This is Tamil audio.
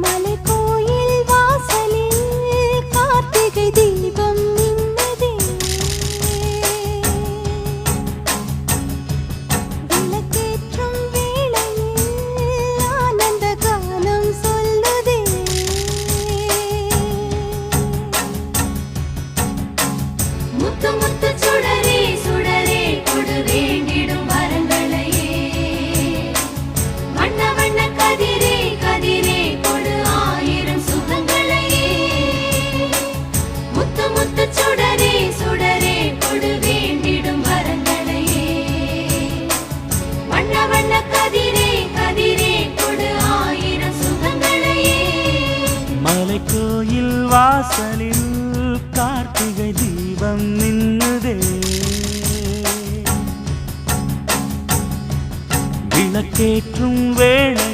மலைக்கோயில் வாசலில் கார்த்திகை தீபம் மின்னுதே. விளக்கேற்றும் வேளையில் ஆனந்த கானம் சொல்லுதே. முத்து முத்து சுடரே சுடரே கொடு வேண்டிடும் வரங்களையே. வண்ண வண்ண கதிரே கதிரே கொடு ஆயிரம் சுகங்களையே. முத்து முத்து சுடரே சுடரே கொடு வேண்டிடும் வரங்களையே. வண்ண வண்ண கதிரே கதிரே கொடு ஆயிரம் சுகங்களையே. மலைக்கோயில் வாசலில் கார்த்திகை தீபம் மின்னுதே. விளக்கேற்றும் வேளை